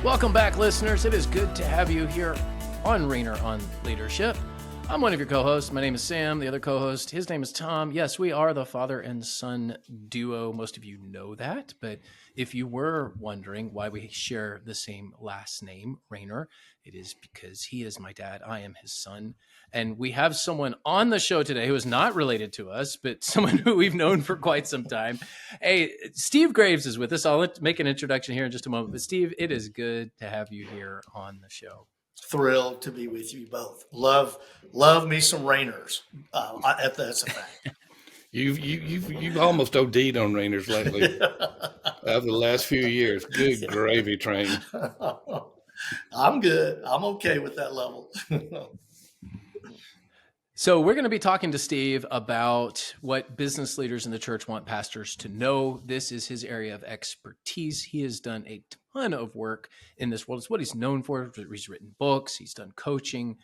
Welcome back, listeners. It is good to have you here on Rainer on Leadership. I'm one of your co-hosts. My name is Sam. The other co-host, his name is Tom. Yes, we are the father and son duo. Most of you know that, but if you were wondering why we share the same last name, Rainer, it is because he is my dad. I am his son. And we have someone on the show today who is not related to us, but someone who we've known for quite some time. Hey, Steve Graves is with us. I'll make an introduction here in just a moment. But Steve, it is good to have you here on the show. Thrilled to be with you both. Love me some Rainers. That's a fact. You've almost OD'd on Rainers lately over the last few years. Good gravy train. I'm good. I'm okay with that level. So we're going to be talking to Steve about what business leaders in the church want pastors to know. This is his area of expertise. He has done a ton of work in this world. It's what he's known for. He's written books. He's done coaching.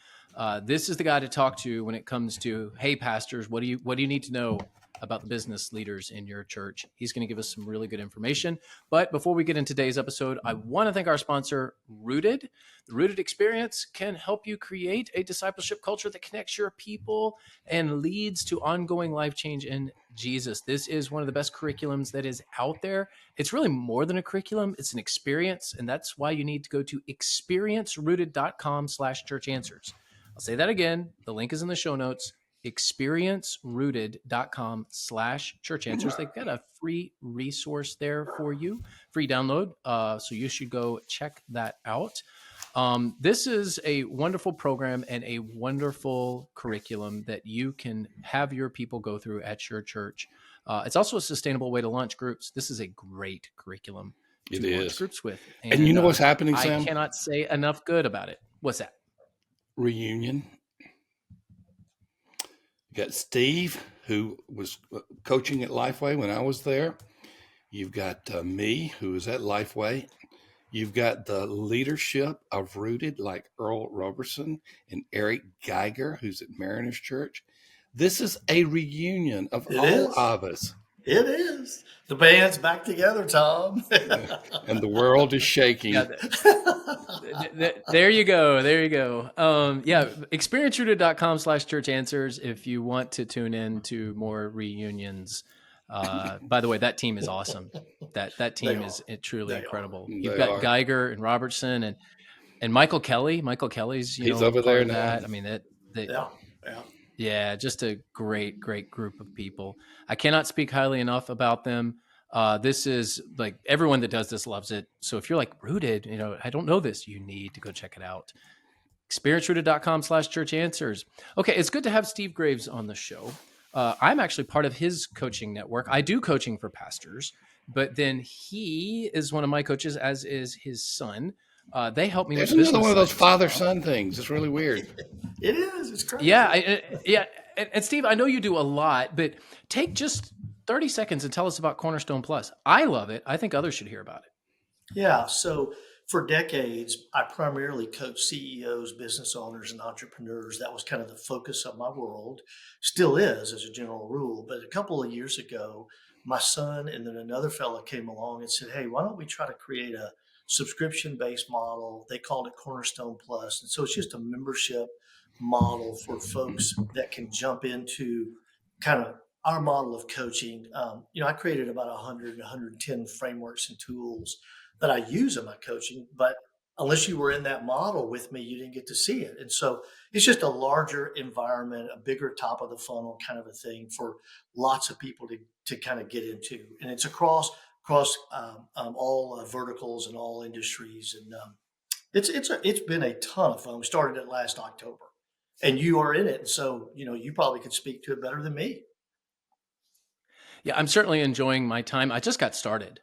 This is the guy to talk to when it comes to, hey, pastors, what do you need to know about the business leaders in your church? He's going to give us some really good information. But before we get into today's episode, I want to thank our sponsor, Rooted. The Rooted experience can help you create a discipleship culture that connects your people and leads to ongoing life change in Jesus. This is one of the best curriculums that is out there. It's really more than a curriculum. It's an experience. And that's why you need to go to experiencerooted.com/churchanswers. I'll say that again. The link is in the show notes. experiencerooted.com/churchanswers. They've got a free resource there for you, free download. So you should go check that out. This is a wonderful program and a wonderful curriculum that you can have your people go through at your church. It's also a sustainable way to launch groups. This is a great curriculum to launch groups with. And you know what's happening, Sam? I cannot say enough good about it. What's that? Reunion. You got Steve, who was coaching at Lifeway when I was there. You've got me, who is at Lifeway. You've got the leadership of Rooted, like Earl Roberson and Eric Geiger, who's at Mariners Church. This is a reunion of all of us. It is. The band's back together, Tom. And the world is shaking. Yeah, there you go. There you go. Experiencerooted.com/churchanswers if you want to tune in to more reunions. By the way, that team is awesome. That team is truly incredible. You've got Geiger and Robertson and Michael Kelly. Michael Kelly's he's over there now. That. I mean, just a great group of people. I cannot speak highly enough about them. This is like everyone that does this loves it. So if you're like Rooted, I don't know this, you need to go check it out. experiencerooted.com/churchanswers. Okay, it's good to have Steve Graves on the show. I'm actually part of his coaching network. I do coaching for pastors, but then he is one of my coaches, as is his son. They help me. There's with another one of those father-son things. It's really weird. It is. It's crazy. Yeah. And Steve, I know you do a lot, but take just 30 seconds and tell us about Cornerstone Plus. I love it. I think others should hear about it. Yeah. So for decades, I primarily coached CEOs, business owners, and entrepreneurs. That was kind of the focus of my world. Still is, as a general rule. But a couple of years ago, my son and then another fellow came along and said, hey, why don't we try to create a subscription-based model? They called it Cornerstone Plus. And so it's just a membership model for folks that can jump into kind of our model of coaching. I created about 110 frameworks and tools that I use in my coaching, but unless you were in that model with me, you didn't get to see it. And so it's just a larger environment, a bigger top of the funnel kind of a thing for lots of people to kind of get into. And it's across all verticals and all industries. And it's been a ton of fun. We started it last October, and you are in it. And so, you probably could speak to it better than me. Yeah, I'm certainly enjoying my time. I just got started.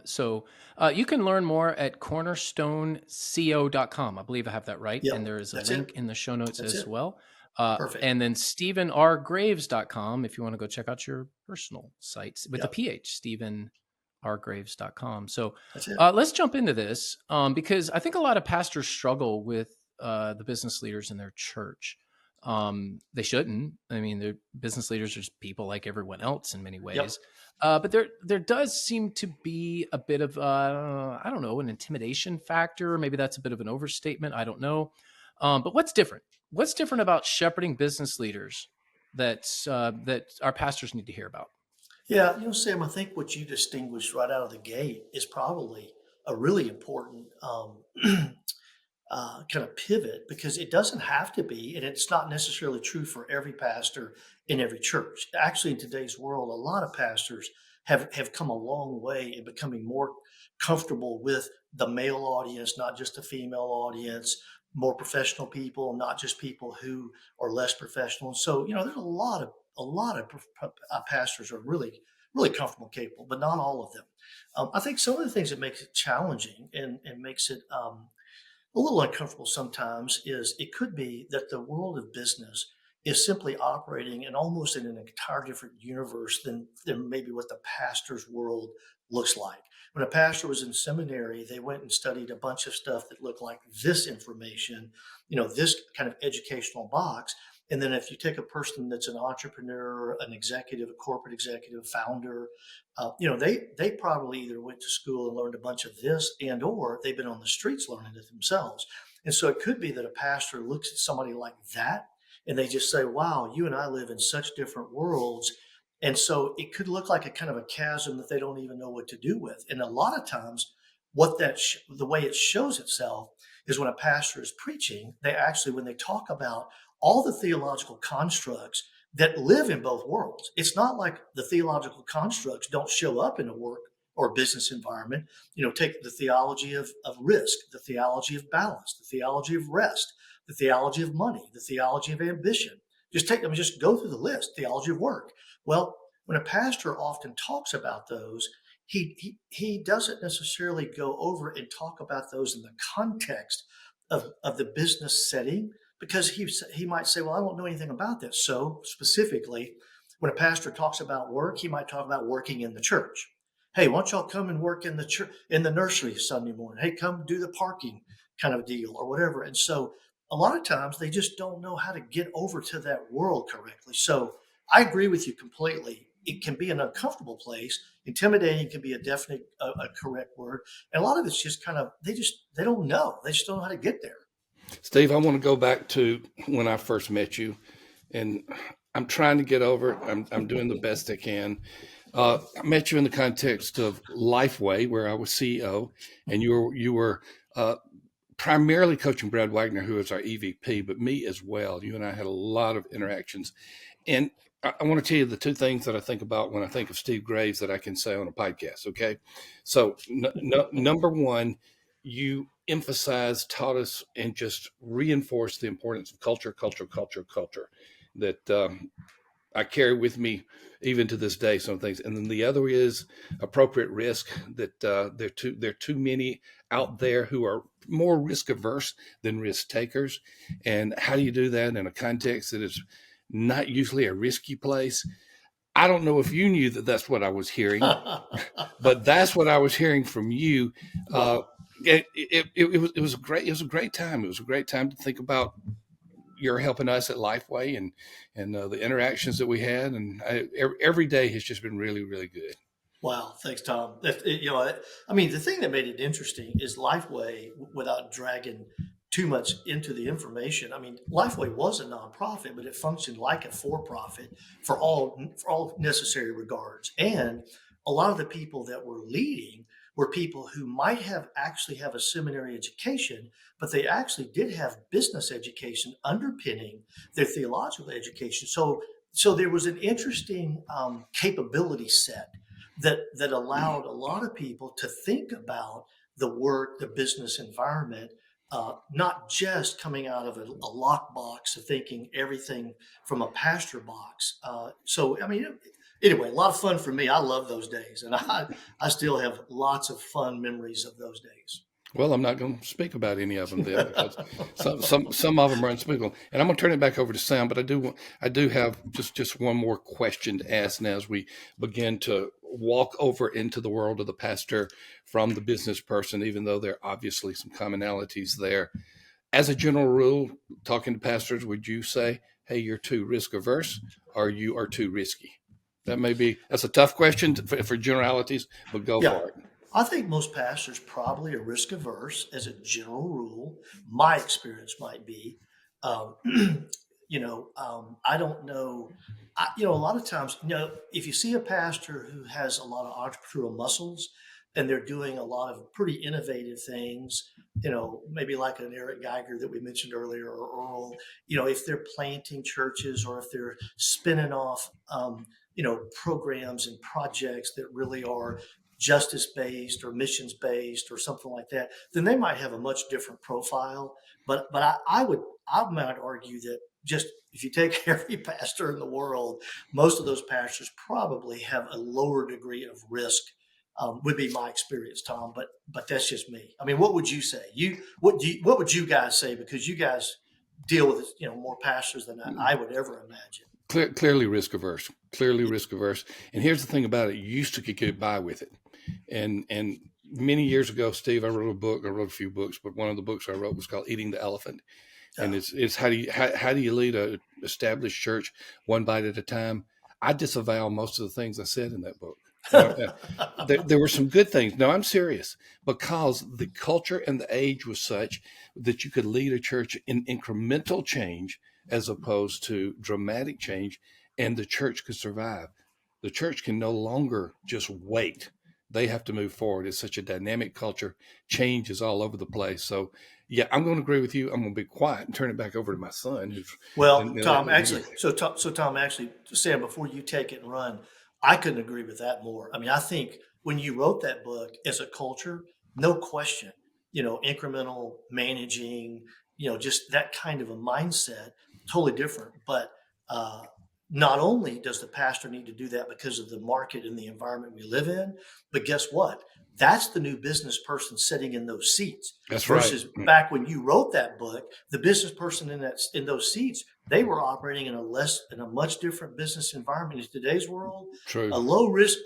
So you can learn more at cornerstoneco.com. I believe I have that right. Yep, and there is a link in the show notes as well. Perfect. And then StephenRGraves.com if you want to go check out your personal sites with the PH, StephenRGraves.com. So let's jump into this because I think a lot of pastors struggle with the business leaders in their church. They shouldn't. I mean, they're business leaders are just people like everyone else in many Yep. ways. But there does seem to be a bit of I don't know, an intimidation factor. Maybe that's a bit of an overstatement. I don't know. But what's different? What's different about shepherding business leaders that our pastors need to hear about? Yeah, Sam, I think what you distinguished right out of the gate is probably a really important kind of pivot, because it doesn't have to be, and it's not necessarily true for every pastor in every church. Actually, in today's world, a lot of pastors have come a long way in becoming more comfortable with the male audience, not just the female audience, more professional people, not just people who are less professional. And so, there's a lot of pastors are really comfortable, capable, but not all of them. I think some of the things that makes it challenging and makes it a little uncomfortable sometimes is it could be that the world of business is simply operating in almost in an entire different universe than maybe what the pastor's world looks like. When a pastor was in seminary, they went and studied a bunch of stuff that looked like this information, this kind of educational box. And then if you take a person that's an entrepreneur, an executive, a corporate executive, founder, they probably either went to school and learned a bunch of this, and or they've been on the streets learning it themselves. And so it could be that a pastor looks at somebody like that and they just say, wow, you and I live in such different worlds. And so it could look like a kind of a chasm that they don't even know what to do with. And a lot of times, the way it shows itself is when a pastor is preaching, they actually, when they talk about all the theological constructs that live in both worlds. It's not like the theological constructs don't show up in a work or business environment. Take the theology of risk, the theology of balance, the theology of rest, the theology of money, the theology of ambition. Just go through the list, theology of work. Well, when a pastor often talks about those, he doesn't necessarily go over and talk about those in the context of the business setting, because he might say, well, I don't know anything about this. So specifically, when a pastor talks about work, he might talk about working in the church. Hey, why don't y'all come and work in the church, in the nursery Sunday morning? Hey, come do the parking kind of deal or whatever. And so a lot of times they just don't know how to get over to that world correctly. So I agree with you completely. It can be an uncomfortable place. Intimidating can be a definite, a correct word. And a lot of it's just kind of, they don't know. They just don't know how to get there. Steve, I want to go back to when I first met you, and I'm trying to get over it. I'm doing the best I can. I met you in the context of Lifeway, where I was CEO, and you were primarily coaching Brad Wagner, who is our EVP, but me as well. You and I had a lot of interactions, and I want to tell you the two things that I think about when I think of Steve Graves that I can say on a podcast. Okay, so number one, you emphasized, taught us, and just reinforced the importance of culture, culture, culture, culture. That I carry with me even to this day, some things. And then the other is appropriate risk, that there are too many out there who are more risk averse than risk takers. And how do you do that in a context that is not usually a risky place? I don't know if you knew that that's what I was hearing, but that's what I was hearing from you. Wow. It was a great time. It was a great time to think about you're helping us at Lifeway, and the interactions that we had, and every day has just been really, really good. Wow, thanks, Tom. I mean, the thing that made it interesting is Lifeway, without dragging too much into the information. I mean, Lifeway was a nonprofit, but it functioned like a for-profit for all necessary regards. And a lot of the people that were leading were people who might have actually have a seminary education, but they actually did have business education underpinning their theological education. So there was an interesting capability set that allowed a lot of people to think about the work, the business environment, not just coming out of a lockbox of thinking everything from a pasture box. So, I mean, anyway, a lot of fun for me. I love those days, and I still have lots of fun memories of those days. Well, I'm not going to speak about any of them then, because some of them are unspeakable. And I'm going to turn it back over to Sam, but I do have just one more question to ask now as we begin to walk over into the world of the pastor from the business person, even though there are obviously some commonalities there. As a general rule, talking to pastors, would you say hey, you're too risk averse or you are too risky? That's a tough question for generalities, but go Yeah. for it. I think most pastors probably are risk averse as a general rule. My experience might be, um, I don't know. A lot of times, if you see a pastor who has a lot of entrepreneurial muscles and they're doing a lot of pretty innovative things, maybe like an Eric Geiger that we mentioned earlier, or Earl, if they're planting churches or if they're spinning off, programs and projects that really are justice based or missions based or something like that, then they might have a much different profile. But I might argue that just if you take every pastor in the world, most of those pastors probably have a lower degree of risk. Would be my experience, Tom. But that's just me. I mean, what would you say? What would you guys say? Because you guys deal with more pastors than I would ever imagine. Clearly risk averse. Clearly risk averse. And here's the thing about it: you used to could get by with it. And many years ago, Steve, I wrote a book. I wrote a few books, but one of the books I wrote was called "Eating the Elephant," and Yeah. it's how do you lead a established church one bite at a time. I disavow most of the things I said in that book. There were some good things. No, I'm serious, because the culture and the age was such that you could lead a church in incremental change as opposed to dramatic change, and the church could survive. The church can no longer just wait. They have to move forward. It's such a dynamic culture. Change is all over the place. So, yeah, I'm going to agree with you. I'm going to be quiet and turn it back over to my son, who's Well, and Tom, actually, Tom, actually, Sam, before you take it and run, I couldn't agree with that more. I mean, I think when you wrote that book as a culture, no question, incremental managing, just that kind of a mindset, totally different. But uh, not only does the pastor need to do that because of the market and the environment we live in, but guess what? That's the new business person sitting in those seats that's right. versus back when you wrote that book, the business person in those seats, they were operating in a much different business environment. In today's world, True. a low risk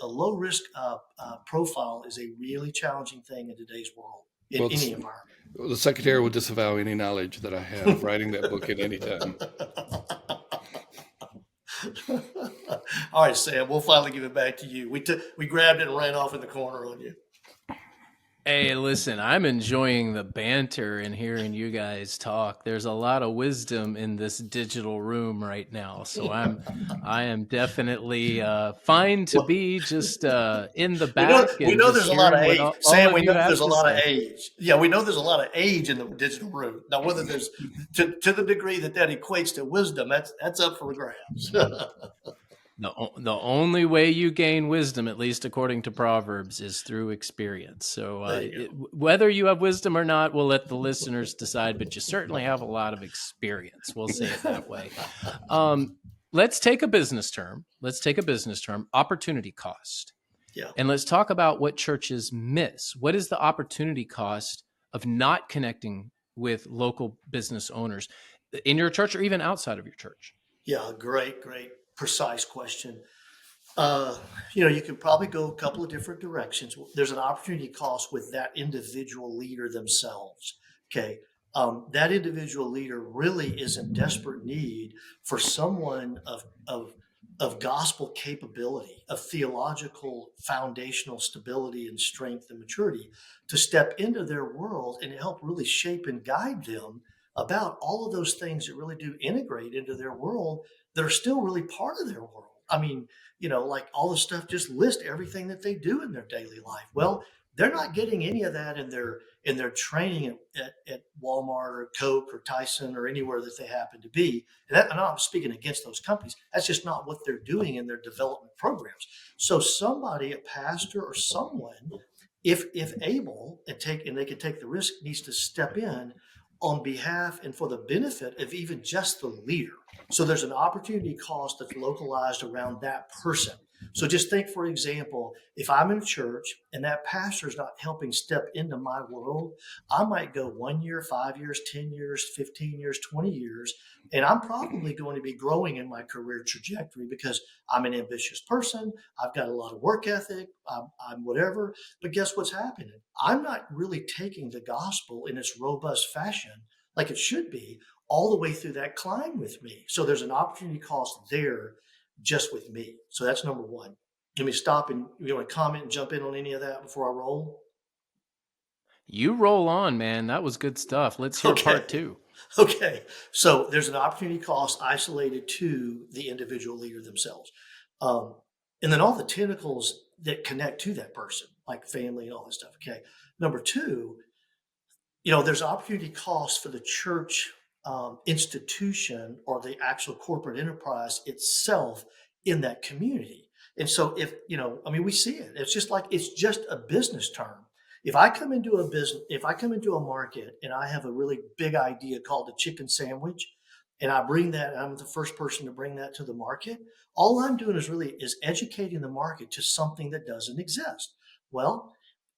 profile is a really challenging thing in today's world in Well, any environment. the secretary will disavow any knowledge that I have writing that book at any time. All right, Sam, we'll finally give it back to you. We grabbed it and ran off in the corner on you. Hey, listen, I'm enjoying the banter and hearing you guys talk. There's a lot of wisdom in this digital room right now. So I am definitely fine to Well, be just in the back we and know just there's a lot of hearing what age, all Sam. of We know you have there's a to lot of say. age. Yeah, we know there's a lot of age in the digital room. Now, whether there's to the degree that equates to wisdom, that's up for grabs. The only way you gain wisdom, at least according to Proverbs, is through experience. So There you go. whether you have wisdom or not, we'll let the listeners decide. But you certainly have a lot of experience. We'll say it that way. Um, let's take a business term. Let's take a business term: opportunity cost, Yeah, and let's talk about what churches miss. What is the opportunity cost of not connecting with local business owners in your church or even outside of your church? yeah, great, precise question. Uh, you can probably go a couple of different directions. There's an opportunity cost with that individual leader themselves. Okay. That individual leader really is in desperate need for someone of gospel capability, of theological foundational stability and strength and maturity to step into their world and help really shape and guide them about all of those things that really do integrate into their world that are still really part of their world. I mean, like all the stuff, just list everything that they do in their daily life. Well, they're not getting any of that in their training at Walmart or Coke or Tyson or anywhere that they happen to be. And I'm not speaking against those companies. That's just not what they're doing in their development programs. So somebody, a pastor or someone, if able and they can take the risk, needs to step in on behalf and for the benefit of even just the leader. So there's an opportunity cost that's localized around that person. So just think, for example, if I'm in a church and that pastor is not helping step into my world, I might go 1 year, 5 years, 10 years, 15 years, 20 years, and I'm probably going to be growing in my career trajectory because I'm an ambitious person. I've got a lot of work ethic. I'm whatever. But guess what's happening? I'm not really taking the gospel in its robust fashion like it should be all the way through that climb with me. So there's an opportunity cost there just with me. So that's number one. Let me stop, and you want to comment and jump in on any of that before I roll? You roll on, man. That was good stuff. Let's hear part two. Okay. So there's an opportunity cost isolated to the individual leader themselves. Um, and then all the tentacles that connect to that person, like family and all that stuff. Okay. Number two, there's opportunity cost for the church institution or the actual corporate enterprise itself in that community. And so we see it. It's just a business term. If I come into a market and I have a really big idea called the chicken sandwich, and I'm the first person to bring that to the market, all I'm doing is educating the market to something that doesn't exist. Well,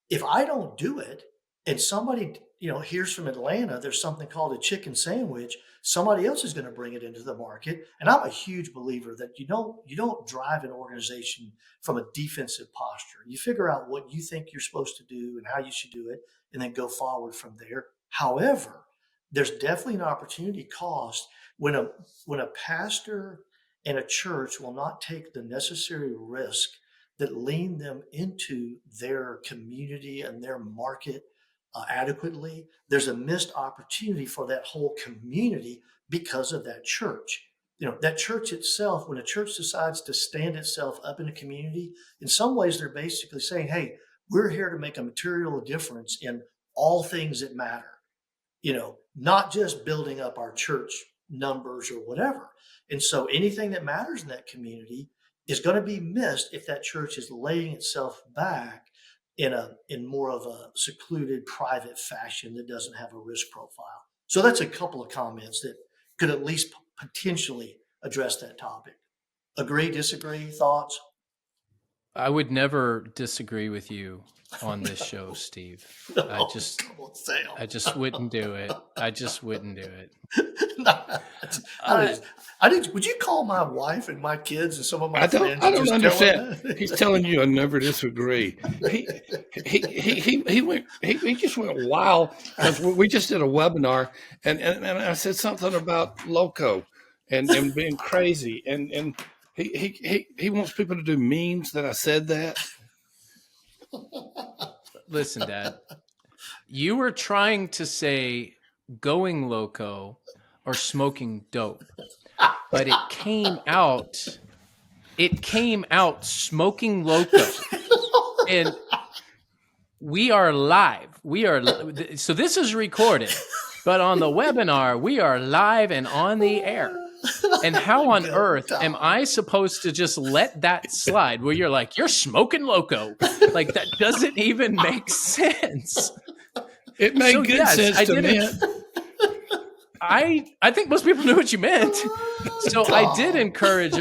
if I don't do it and somebody, hears from Atlanta, there's something called a chicken sandwich, somebody else is going to bring it into the market. And I'm a huge believer that you don't drive an organization from a defensive posture. You figure out what you think you're supposed to do and how you should do it, and then go forward from there. However, there's definitely an opportunity cost when a pastor and a church will not take the necessary risk that lean them into their community and their market adequately. There's a missed opportunity for that whole community because of that church. That church itself, when a church decides to stand itself up in a community, in some ways they're basically saying, hey, we're here to make a material difference in all things that matter, not just building up our church numbers or whatever. And so anything that matters in that community is going to be missed if that church is laying itself back in more of a secluded, private fashion that doesn't have a risk profile. So that's a couple of comments that could at least potentially address that topic. Agree, disagree, thoughts? I would never disagree with you on this show, Steve. I just wouldn't do it. I just wouldn't do it. Would you call my wife and my kids and some of my friends? I don't understand. He's telling you I never disagree. He just went wild because we just did a webinar and I said something about loco and being crazy and he wants people to do memes that I said that. Listen, Dad, you were trying to say going loco or smoking dope, but it came out smoking loco. And we are live. So this is recorded, but on the webinar, we are live and on the air. And how on earth am I supposed to just let that slide where you're like, you're smoking loco? Like, that doesn't even make sense. It made good sense to me. I think most people knew what you meant. So I did encourage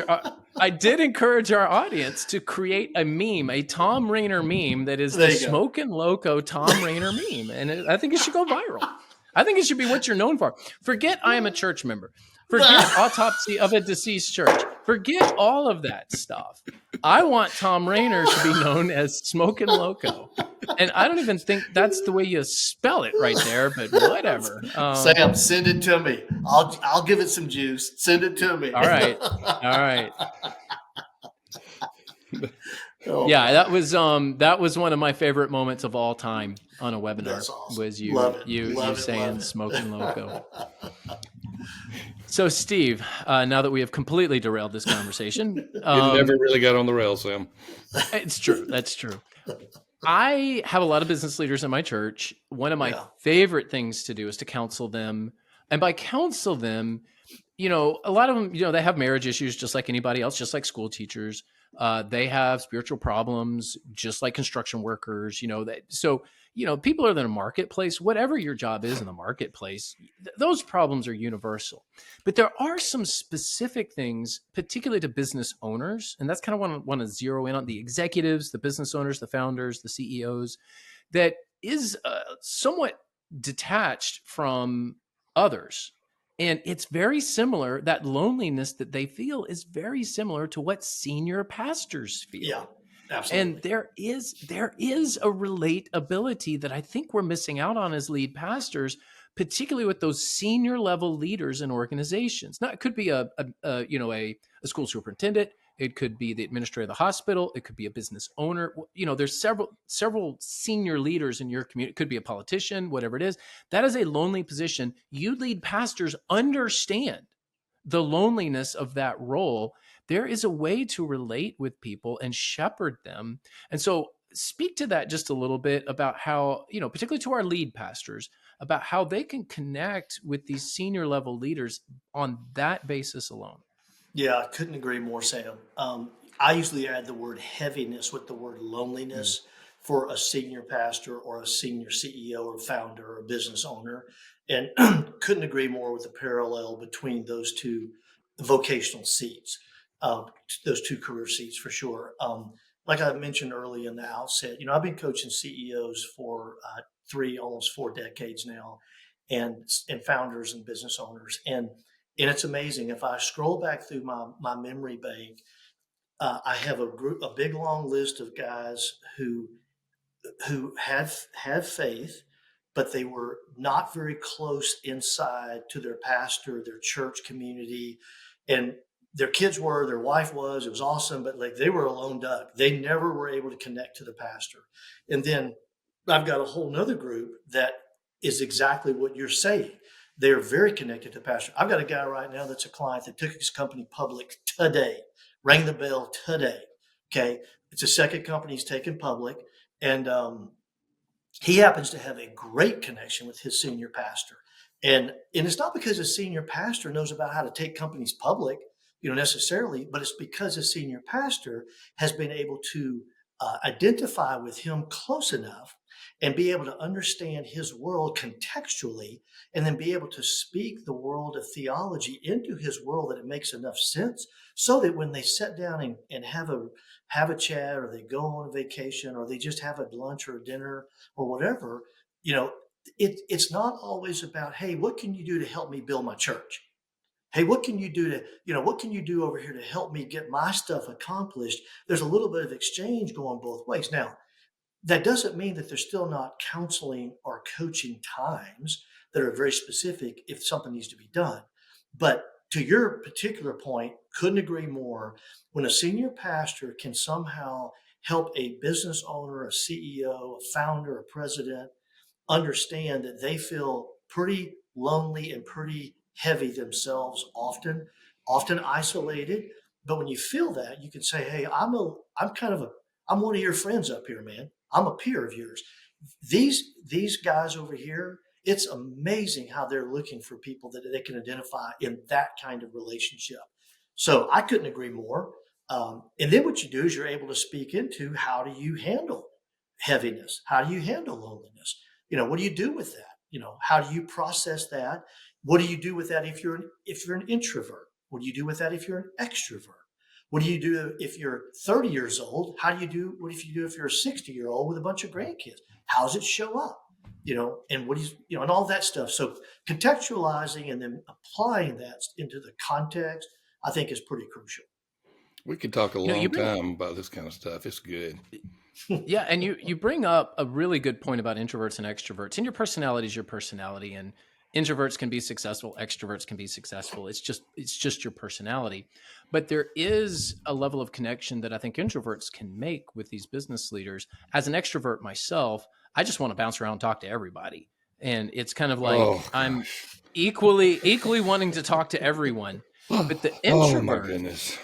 our audience to create a meme, a Thom Rainer meme that is the smoking loco Thom Rainer meme. And I think it should go viral. I think it should be what you're known for. Forget I am a church member. Forget autopsy of a deceased church. Forget all of that stuff. I want Thom Rainer to be known as Smokin' Loco. And I don't even think that's the way you spell it right there, but whatever. Sam, send it to me. I'll give it some juice. Send it to me. All right. Yeah, that was one of my favorite moments of all time on a webinar. That's awesome. Was you saying Smokin' Loco. So, Steve, now that we have completely derailed this conversation, you never really got on the rails, Sam. It's true. That's true. I have a lot of business leaders in my church. One of my favorite things to do is to counsel them. And by counsel them, a lot of them, they have marriage issues just like anybody else, just like school teachers. They have spiritual problems, just like construction workers, So, people are in the marketplace, whatever your job is in the marketplace, those problems are universal. But there are some specific things, particularly to business owners, and that's kind of what I want to zero in on: the executives, the business owners, the founders, the CEOs, that is somewhat detached from others. And it's very similar, that loneliness that they feel is very similar to what senior pastors feel. Yeah, absolutely. And there is a relatability that I think we're missing out on as lead pastors, particularly with those senior level leaders in organizations. Now, it could be a school superintendent. It could be the administrator of the hospital. It could be a business owner. There's several senior leaders in your community. It could be a politician, whatever it is. That is a lonely position. You lead pastors understand the loneliness of that role. There is a way to relate with people and shepherd them. And so speak to that just a little bit about how, particularly to our lead pastors, about how they can connect with these senior level leaders on that basis alone. Yeah, I couldn't agree more, Sam. I usually add the word heaviness with the word Mm. loneliness for a senior pastor or a senior CEO or founder or business owner. And couldn't agree more with the parallel between those two vocational seats, those two career seats for sure. Like I mentioned early in the outset, I've been coaching CEOs for almost 4 decades now, and founders and business owners. And it's amazing. If I scroll back through my memory bank, I have a big long list of guys who had faith, but they were not very close inside to their pastor, their church community, and their kids were, their wife was. It was awesome, but like they were a lone duck. They never were able to connect to the pastor. And then I've got a whole nother group that is exactly what you're saying. They are very connected to the pastor. I've got a guy right now that's a client that took his company public today, rang the bell today. Okay. It's a second company he's taken public. And he happens to have a great connection with his senior pastor. And it's not because his senior pastor knows about how to take companies public, necessarily, but it's because his senior pastor has been able to identify with him close enough and be able to understand his world contextually, and then be able to speak the world of theology into his world that it makes enough sense, so that when they sit down and have a chat, or they go on a vacation, or they just have a lunch or a dinner or whatever, you know, it's not always about, hey, what can you do to help me build my church? Hey, what can you do over here to help me get my stuff accomplished? There's a little bit of exchange going both ways. Now, that doesn't mean that there's still not counseling or coaching times that are very specific if something needs to be done. But to your particular point, couldn't agree more. When a senior pastor can somehow help a business owner, a CEO, a founder, a president understand that they feel pretty lonely and pretty heavy themselves, often isolated. But when you feel that, you can say, hey, I'm one of your friends up here, man. I'm a peer of yours. These guys over here, it's amazing how they're looking for people that they can identify in that kind of relationship. So I couldn't agree more. And then what you do is you're able to speak into, how do you handle heaviness? How do you handle loneliness? What do you do with that? How do you process that? What do you do with that if you're an introvert? What do you do with that if you're an extrovert? What do you do if you're 30 years old? What if you do if you're a 60-year-old with a bunch of grandkids? How does it show up? And what is, and all that stuff. So contextualizing and then applying that into the context, I think, is pretty crucial. We could talk a You long bring time about this kind of stuff. It's good. Yeah, and you bring up a really good point about introverts and extroverts. And your personality is your personality, and introverts can be successful, extroverts can be successful. It's just your personality. But there is a level of connection that I think introverts can make with these business leaders. As an extrovert myself, I just want to bounce around and talk to everybody. And it's kind of like Oh I'm gosh. equally wanting to talk to everyone. But the Oh my introvert goodness.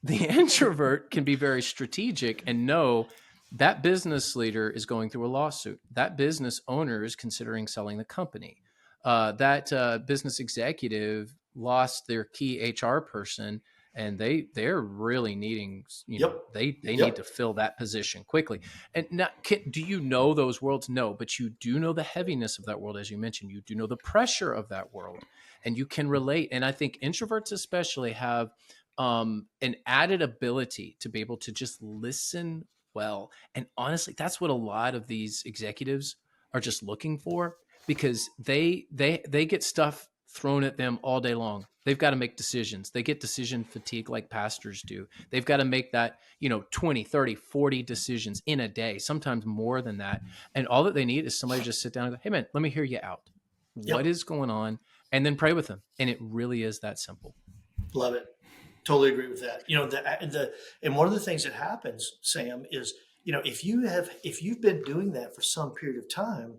the introvert can be very strategic and know that business leader is going through a lawsuit. That business owner is considering selling the company. That business executive lost their key HR person, and they're really needing, Yep. they need Yep. to fill that position quickly. And do you know those worlds? No, but you do know the heaviness of that world, as you mentioned. You do know the pressure of that world, and you can relate. And I think introverts especially have an added ability to be able to just listen well. And honestly, that's what a lot of these executives are just looking for, because they get stuff thrown at them all day long. They've got to make decisions. They get decision fatigue like pastors do. They've got to make that, 20, 30, 40 decisions in a day, sometimes more than that. And all that they need is somebody to just sit down and go, hey man, let me hear you out. what is going on, and then pray with them. And it really is that simple. Love it. Totally agree with that. And one of the things that happens, Sam, is, if you've been doing that for some period of time,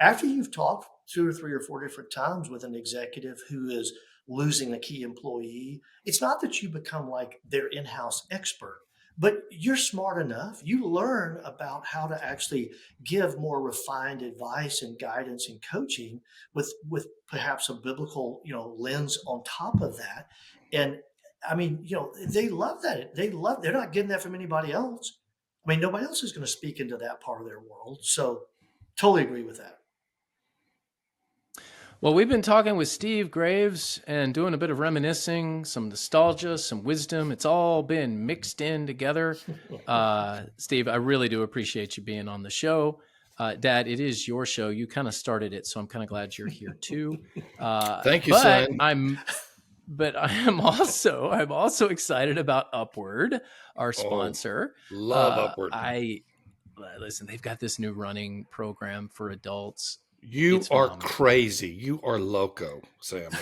after you've talked 2 or 3 or 4 different times with an executive who is losing a key employee, it's not that you become like their in-house expert, but you're smart enough. You learn about how to actually give more refined advice and guidance and coaching with perhaps a biblical, lens on top of that. And I mean, they love that. They're not getting that from anybody else. I mean, nobody else is going to speak into that part of their world. So totally agree with that. Well, we've been talking with Steve Graves and doing a bit of reminiscing, some nostalgia, some wisdom. It's all been mixed in together. Steve, I really do appreciate you being on the show. Dad, it is your show. You kind of started it, so I'm kind of glad you're here too. Thank you, son. But I'm also excited about Upward, our sponsor. Love Upward. Listen, they've got this new running program for adults. You are crazy. You are loco, Sam.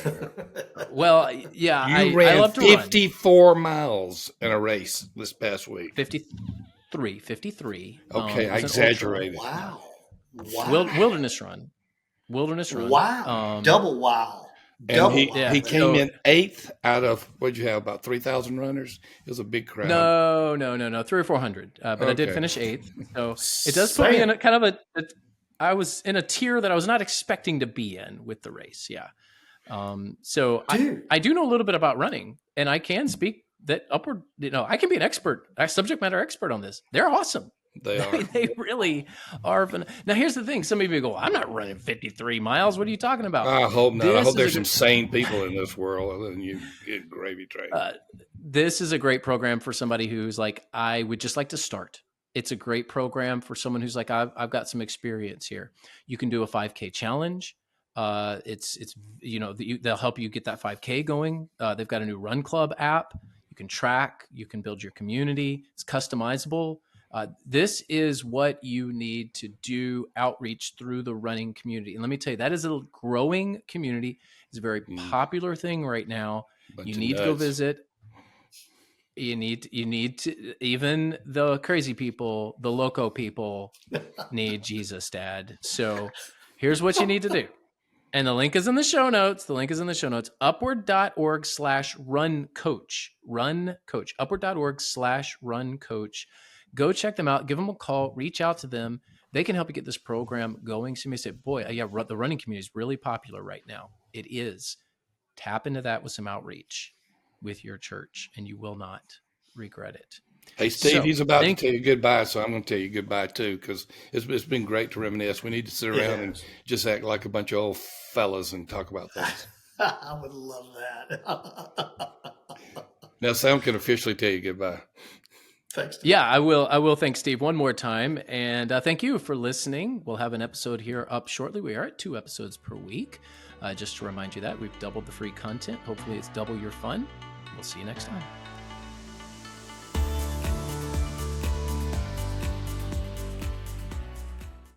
Well, yeah, you ran I love to 54 miles in a race this past week. 53. Okay, I exaggerated. Wow. Wilderness run. Wow. Double wow. And he came in 8th out of, what'd you have, about 3,000 runners? It was a big crowd. No, 300 or 400. But I did finish 8th. So it does put me in a kind of I was in a tier that I was not expecting to be in with the race. Yeah. So I do know a little bit about running, and I can speak that Upward, I can be an expert, a subject matter expert on this. They're awesome. They are. They really are. Now, here's the thing. Some of you go, I'm not running 53 miles. What are you talking about? I hope not. I hope there's some sane people in this world other than you get gravy train. This is a great program for somebody who's like, I would just like to start. It's a great program for someone who's like, I've got some experience here. You can do a 5K challenge. They'll help you get that 5K going. They've got a new Run Club app. You can track. You can build your community. It's customizable. This is what you need to do outreach through the running community. And let me tell you, that is a growing community. It's a very popular thing right now. You need to go visit. You need to, even the crazy people, the loco people need Jesus, Dad. So here's what you need to do. And the link is in the show notes. Upward.org/runcoach. Run coach. Upward.org/runcoach. Go check them out. Give them a call. Reach out to them. They can help you get this program going. So you may say, boy, yeah, the running community is really popular right now. It is. Tap into that with some outreach with your church, and you will not regret it. Hey, Steve, he's about to tell you goodbye, so I'm going to tell you goodbye too, because it's been great to reminisce. We need to sit around and just act like a bunch of old fellas and talk about things. I would love that. Now, Sam can officially tell you goodbye. Thanks, Steve. Yeah, I will thank Steve one more time, and thank you for listening. We'll have an episode here up shortly. We are at 2 episodes per week. Just to remind you that we've doubled the free content. Hopefully it's double your fun. We'll see you next time.